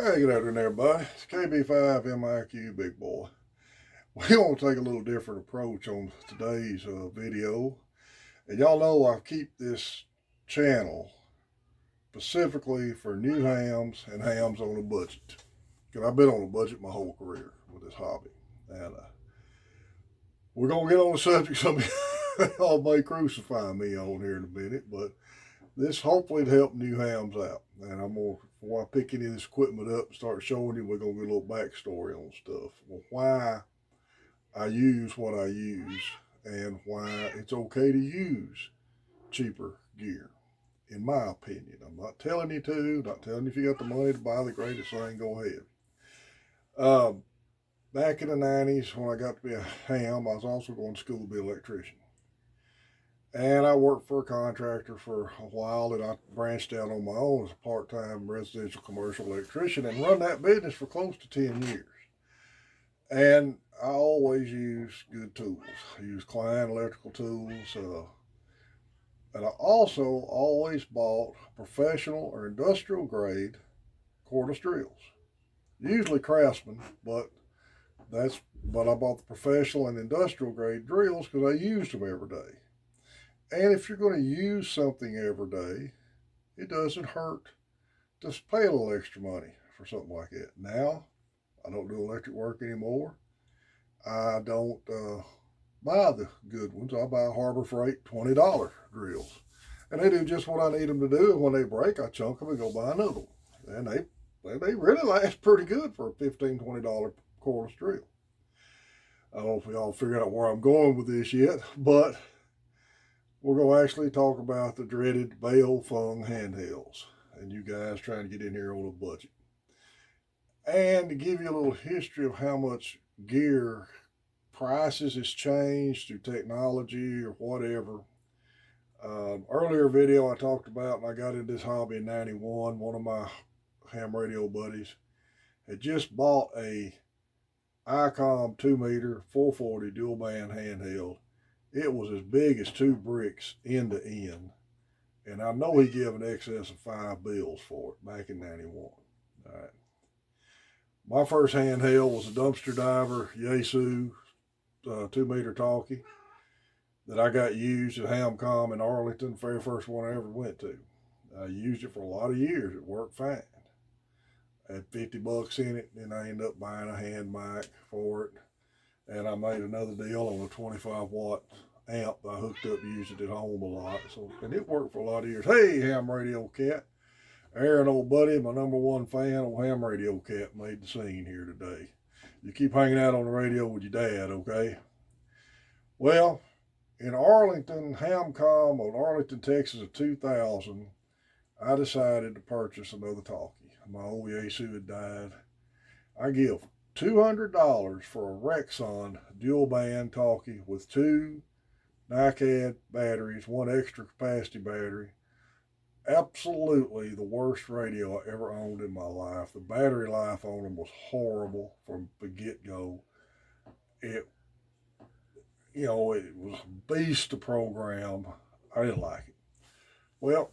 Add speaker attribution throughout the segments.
Speaker 1: Hey, good afternoon, everybody. It's KB5 MIQ Big Boy. We want to take a little different approach on today's video. And y'all know I keep this channel specifically for new hams and hams on a budget. Because I've been on a budget my whole career with this hobby. And we're going to get on the subject. Some y'all may crucify me on here in a minute, but this hopefully to help new hams out. And I'm going to, before I pick any of this equipment up and start showing you, we're going to get a little backstory on stuff. Well, why I use what I use and why it's okay to use cheaper gear, in my opinion. I'm not telling you to, not telling you if you got the money to buy the greatest thing, go ahead. Back in the 90s, when I got to be a ham, I was also going to school to be an electrician. And I worked for a contractor for a while, and I branched out on my own as a part-time residential commercial electrician and run that business for close to 10 years. And I always use good tools. I use Klein electrical tools. And I also always bought professional or industrial grade cordless drills. Usually Craftsman, but I bought the professional and industrial grade drills because I used them every day. And if you're going to use something every day, it doesn't hurt to pay a little extra money for something like that. Now, I don't do electric work anymore. I don't buy the good ones. I buy Harbor Freight $20 drills. And they do just what I need them to do. And when they break, I chunk them and go buy another one. And they really last pretty good for a $15, $20 cordless drill. I don't know if we all figured out where I'm going with this yet, but we're going to actually talk about the dreaded Baofeng handhelds. And you guys trying to get in here on a budget. And to give you a little history of how much gear prices has changed through technology or whatever. Earlier video I talked about, and I got into this hobby in 91. One of my ham radio buddies had just bought a ICOM 2-meter 440 dual band handheld. It was as big as 2 bricks end to end. And I know he gave an excess of $5 for it back in 91. All right. My first handheld was a dumpster diver Yaesu 2-meter talkie that I got used at Hamcom in Arlington, the very first one I ever went to. I used it for a lot of years. It worked fine. I had $50 in it, and I ended up buying a hand mic for it. And I made another deal on a 25-watt amp I hooked up, used it at home a lot. So, and it worked for a lot of years. Hey, Ham Radio Cat. Aaron, old buddy, my #1 fan, old Ham Radio Cat, made the scene here today. You keep hanging out on the radio with your dad, okay? Well, in Arlington, Hamcom, on Arlington, Texas of 2000, I decided to purchase another talkie. My old Yaesu had died. I give $200 for a Rexon dual band talkie with 2 NiCad batteries, 1 extra capacity battery. Absolutely the worst radio I ever owned in my life. The battery life on them was horrible from the get-go. It was a beast to program. I didn't like it. Well,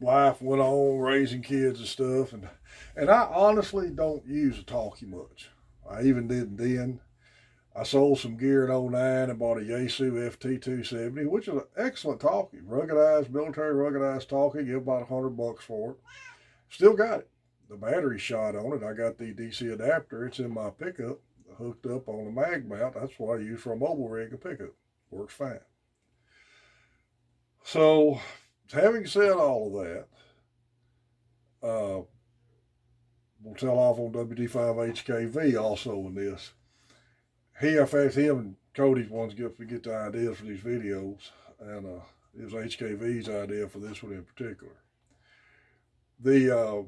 Speaker 1: life went on, raising kids and stuff, and I honestly don't use a talkie much. I even didn't then. I sold some gear in 09 and bought a Yaesu FT270, which is an excellent talkie. Ruggedized, military ruggedized talkie. Give about $100 for it. Still got it. The battery shot on it. I got the DC adapter. It's in my pickup, hooked up on a mag mount. That's what I use for a mobile rig and pickup. Works fine. So, having said all of that, we'll tell off on WD5HKV also in this. In fact, him and Cody's ones get the ideas for these videos, and it was HKV's idea for this one in particular. The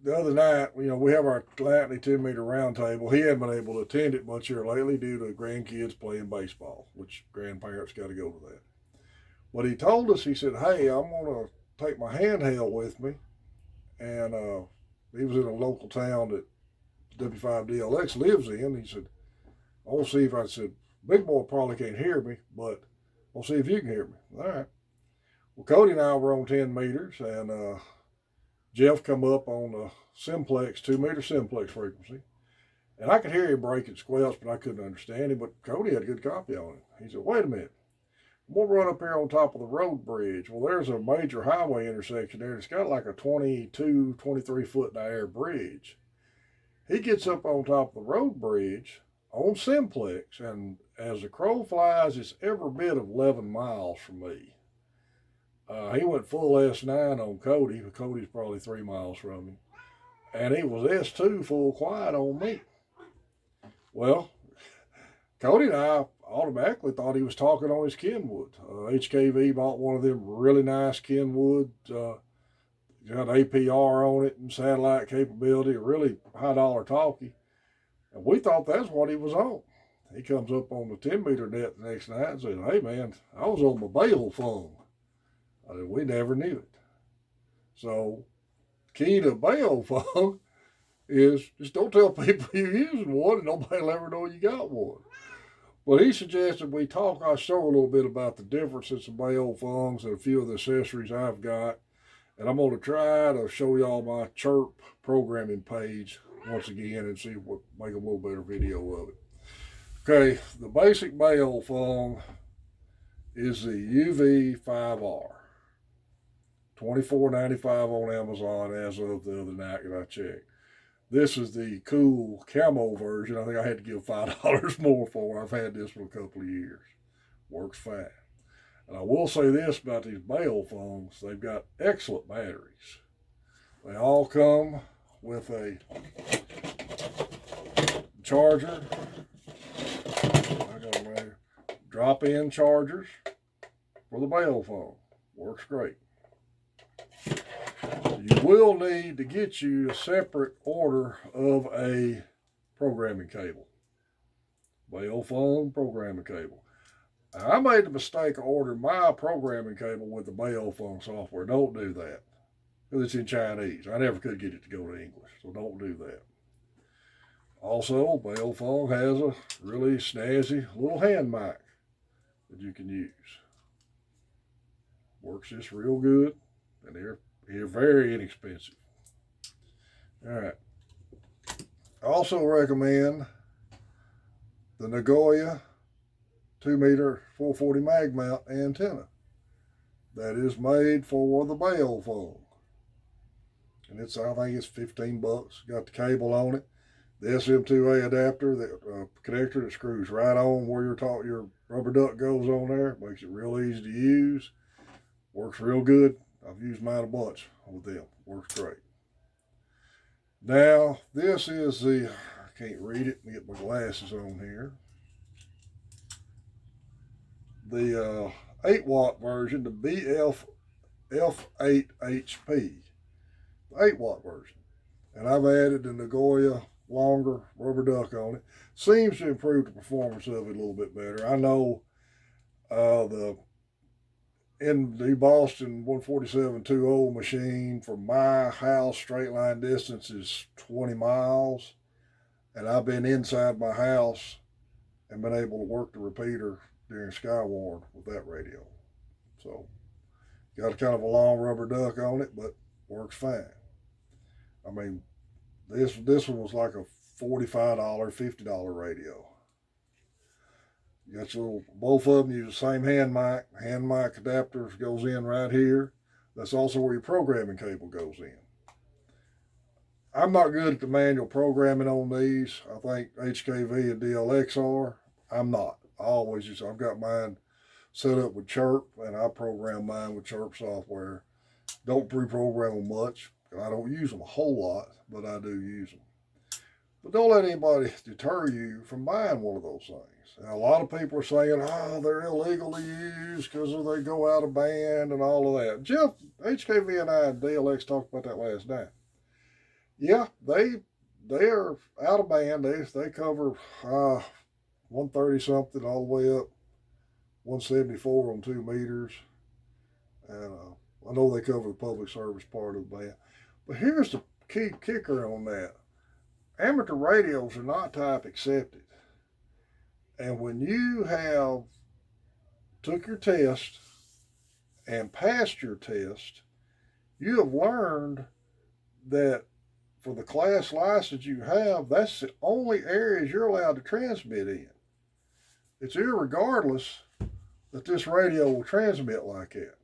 Speaker 1: other night, we have our nightly 10-meter round table. He hadn't been able to attend it much here lately due to grandkids playing baseball, which grandparents got to go to that. But he told us, he said, hey, I'm going to take my handheld with me, and he was in a local town that W5DLX lives in. He said, I'll see if I said, Big Boy probably can't hear me, but I'll see if you can hear me. All right. Well, Cody and I were on 10 meters, and Jeff come up on the simplex, 2 meter simplex frequency. And I could hear him breaking squelch, but I couldn't understand him. But Cody had a good copy on it. He said, wait a minute. We'll run up here on top of the road bridge. Well, there's a major highway intersection there. It's got like a 22, 23 foot in the air bridge. He gets up on top of the road bridge on simplex, and as the crow flies, it's every bit of 11 miles from me. He went full S9 on Cody. Cody's probably 3 miles from him. And he was S2 full quiet on me. Well, Cody and I automatically thought he was talking on his Kenwood. HKV bought one of them really nice Kenwood. Got APR on it and satellite capability, really high dollar talkie. And we thought that's what he was on. He comes up on the 10-meter net the next night and says, hey man, I was on my bail phone. I said, we never knew it. So, key to bail phone is just don't tell people you're using one and nobody will ever know you got one. But he suggested we talk. I show a little bit about the differences of bail phones and a few of the accessories I've got. And I'm going to try to show y'all my chirp programming page once again and see what make a little better video of it. Okay, the basic bail phone is the UV5R. $24.95 on Amazon as of the other night that I checked. This is the cool camo version. I think I had to give $5 more for. I've had this for a couple of years. Works fine. And I will say this about these bail phones. They've got excellent batteries. They all come with a charger. I got them right here. Drop-in chargers for the bail phone. Works great. You will need to get you a separate order of a programming cable. Bail phone programming cable. I made the mistake of ordering my programming cable with the bail phone software. Don't do that. Because it's in Chinese. I never could get it to go to English. So don't do that. Also, bail phone has a really snazzy little hand mic that you can use. Works just real good. And they're very inexpensive. All right. I also recommend the Nagoya 2-meter 440 mag mount antenna that is made for the bail phone. And I think it's $15. Got the cable on it. The SM2A adapter, the connector that screws right on where your rubber duck goes on there. Makes it real easy to use. Works real good. I've used mine a bunch with them. Works great. Now, this is I can't read it. Let me get my glasses on here. The 8-watt version, the BF F8HP. The 8-watt version. And I've added the Nagoya longer rubber duck on it. Seems to improve the performance of it a little bit better. I know in the Boston 147.20 machine from my house, straight line distance is 20 miles. And I've been inside my house and been able to work the repeater during Skywarn with that radio. So, got a kind of a long rubber duck on it, but works fine. I mean, this one was like a $45, $50 radio. You got your both of them use the same hand mic. Hand mic adapter goes in right here. That's also where your programming cable goes in. I'm not good at the manual programming on these. I think HKV and DLX are. I'm not. I've got mine set up with Chirp, and I program mine with Chirp software. Don't pre-program them much. I don't use them a whole lot, but I do use them. But don't let anybody deter you from buying one of those things. Now, a lot of people are saying, they're illegal to use because they go out of band and all of that. Jeff, HKV and I and DLX talked about that last night. Yeah, they are out of band. They cover 130 something all the way up 174 on 2 meters. And I know they cover the public service part of the band. But here's the key kicker on that. Amateur radios are not type accepted. And when you have took your test and passed your test, you have learned that for the class license you have, that's the only areas you're allowed to transmit in. It's irregardless that this radio will transmit like that.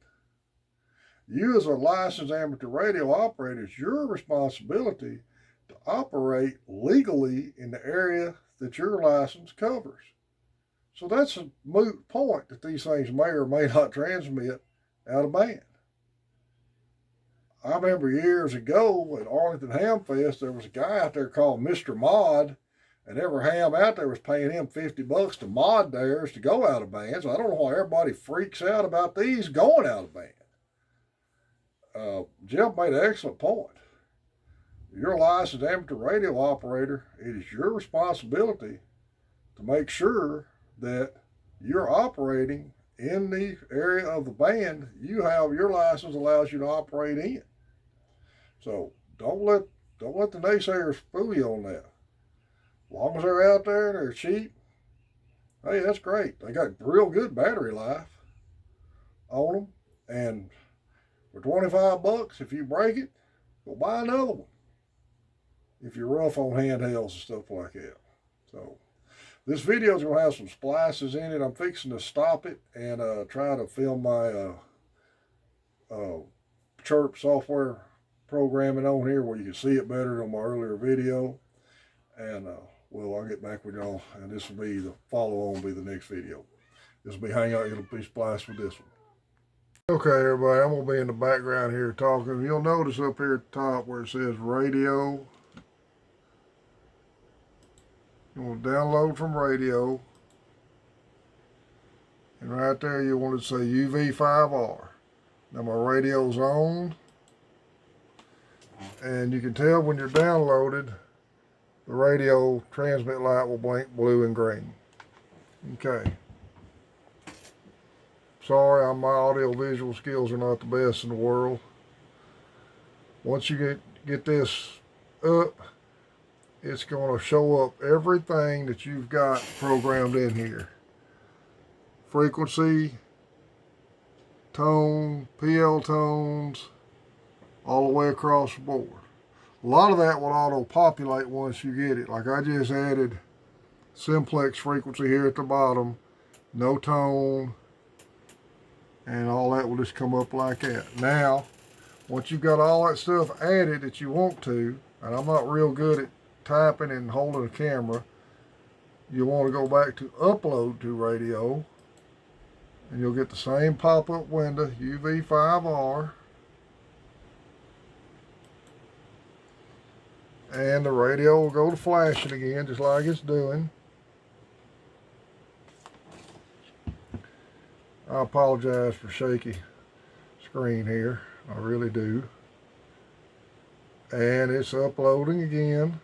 Speaker 1: You as a licensed amateur radio operator, it's your responsibility to operate legally in the area that your license covers. So that's a moot point that these things may or may not transmit out of band. I remember years ago at Arlington Ham Fest, there was a guy out there called Mr. Mod, and every ham out there was paying him $50 to mod theirs to go out of band. So I don't know why everybody freaks out about these going out of band. Jeff made an excellent point. You're a licensed amateur radio operator. It is your responsibility to make sure that you're operating in the area of the band you have your license allows you to operate in. So don't let the naysayers fool you on that. As long as they're out there and they're cheap, hey, that's great. They got real good battery life on them, and for $25, if you break it, go buy another one. If you're rough on handhelds and stuff like that. So this video is going to have some splices in it. I'm fixing to stop it and try to film my chirp software programming on here where you can see it better than my earlier video. And well, I'll get back with y'all, and this will be the follow-on, be the next video. This will be hangout. It'll be spliced with this one. Okay, everybody, I'm going to be in the background here talking. You'll notice up here at the top where it says radio. You want to download from radio. And right there you want to say UV5R. Now my radio's on. And you can tell when you're downloaded, the radio transmit light will blink blue and green. Okay. Sorry, my audio visual skills are not the best in the world. Once you get this up, it's going to show up everything that you've got programmed in here. Frequency, tone, PL tones, all the way across the board. A lot of that will auto-populate once you get it. Like I just added simplex frequency here at the bottom, no tone, and all that will just come up like that. Now, once you've got all that stuff added that you want to, and I'm not real good at typing and holding a camera, you'll want to go back to upload to radio, and you'll get the same pop-up window, UV5R, and the radio will go to flashing again just like it's doing. I apologize for shaky screen here, I really do. And it's uploading again.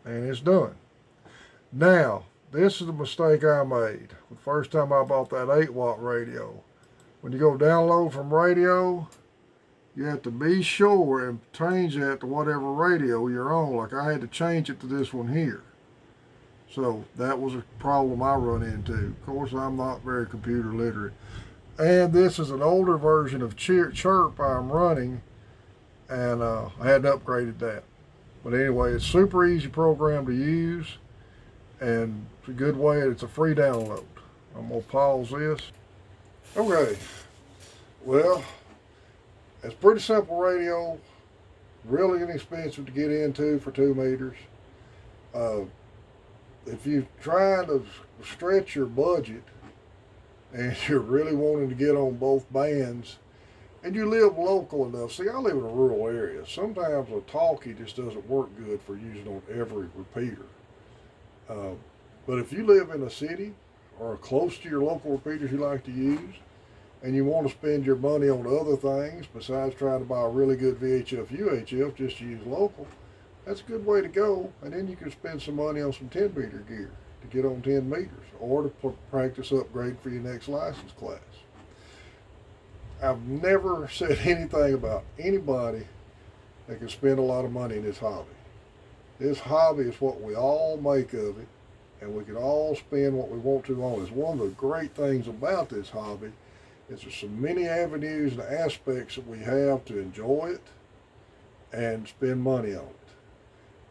Speaker 1: And it's done. Now, this is the mistake I made the first time I bought that 8-watt radio. When you go download from radio, you have to be sure and change that to whatever radio you're on. Like I had to change it to this one here. So that was a problem I run into. Of course, I'm not very computer literate. And this is an older version of Chirp I'm running, and I hadn't upgraded that. But anyway, it's super easy program to use, and it's a good way. It's a free download. I'm going to pause this. Okay. Well, it's a pretty simple radio. Really inexpensive to get into for 2 meters. If you're trying to stretch your budget and you're really wanting to get on both bands, and you live local enough. See, I live in a rural area. Sometimes a talkie just doesn't work good for using on every repeater. But if you live in a city or close to your local repeaters you like to use, and you want to spend your money on other things besides trying to buy a really good VHF, UHF just to use local, that's a good way to go. And then you can spend some money on some 10-meter gear to get on 10 meters or to practice upgrade for your next license class. I've never said anything about anybody that can spend a lot of money in this hobby. This hobby is what we all make of it, and we can all spend what we want to on it. It's one of the great things about this hobby is there's so many avenues and aspects that we have to enjoy it and spend money on it.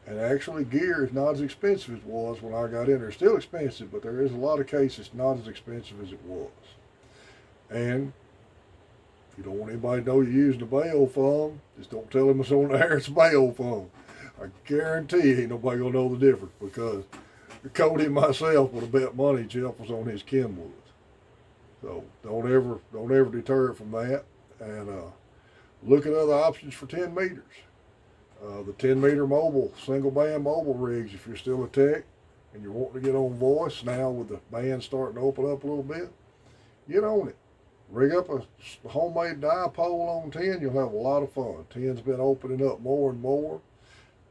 Speaker 1: And actually, gear is not as expensive as it was when I got in there. It's still expensive, but there is a lot of cases not as expensive as it was. And if you don't want anybody to know you're using a bail foam, just don't tell them it's on the air it's a bail foam. I guarantee ain't nobody gonna know the difference because Cody and myself would have bet money Jeff was on his Kenwoods. So don't ever deter it from that. And look at other options for 10 meters. The 10-meter mobile, single band mobile rigs, if you're still a tech and you're wanting to get on voice now with the band starting to open up a little bit, get on it. Rig up a homemade dipole on 10, you'll have a lot of fun. 10's been opening up more and more.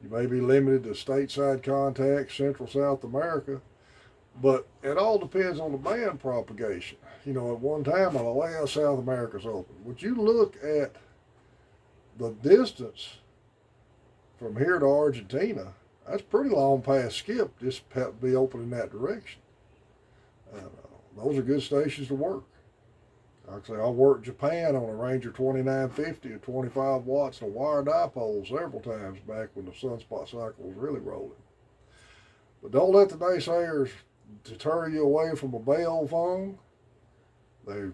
Speaker 1: You may be limited to stateside contacts, Central South America, but it all depends on the band propagation. You know, at one time, I'll allow South America's open. Would you look at the distance from here to Argentina? That's pretty long past Skip, just have to be open in that direction. Those are good stations to work. Like I say, I worked Japan on a Ranger 2950 at 25 watts and a wire dipole several times back when the sunspot cycle was really rolling. But don't let the naysayers deter you away from a bail phone. They're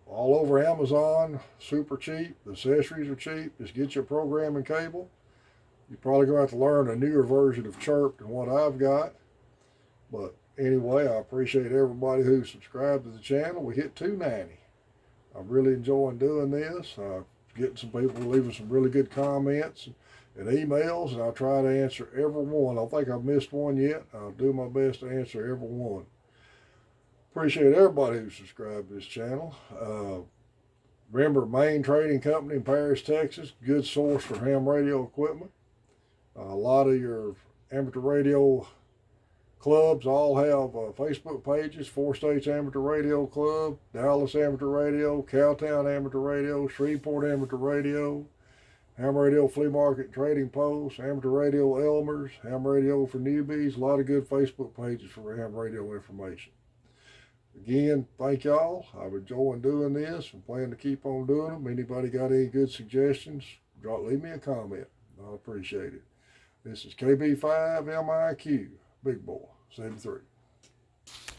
Speaker 1: all over Amazon, super cheap. The accessories are cheap. Just get your programming cable. You're probably going to have to learn a newer version of Chirp than what I've got. But anyway, I appreciate everybody who subscribed to the channel. We hit 290. I'm really enjoying doing this. Getting some people leaving some really good comments and emails, and I'll try to answer every one. I don't think I've missed one yet. I'll do my best to answer every one. Appreciate everybody who subscribed to this channel. Remember, Main Trading Company in Paris, Texas, good source for ham radio equipment. A lot of your amateur radio clubs all have Facebook pages. 4 States Amateur Radio Club, Dallas Amateur Radio, Cowtown Amateur Radio, Shreveport Amateur Radio, Ham Radio Flea Market Trading Post, Amateur Radio Elmer's, Ham Radio for Newbies. A lot of good Facebook pages for ham radio information. Again, thank y'all. I'm enjoying doing this and plan to keep on doing them. Anybody got any good suggestions, leave me a comment. I appreciate it. This is KB5MIQ, Big Boy, 73.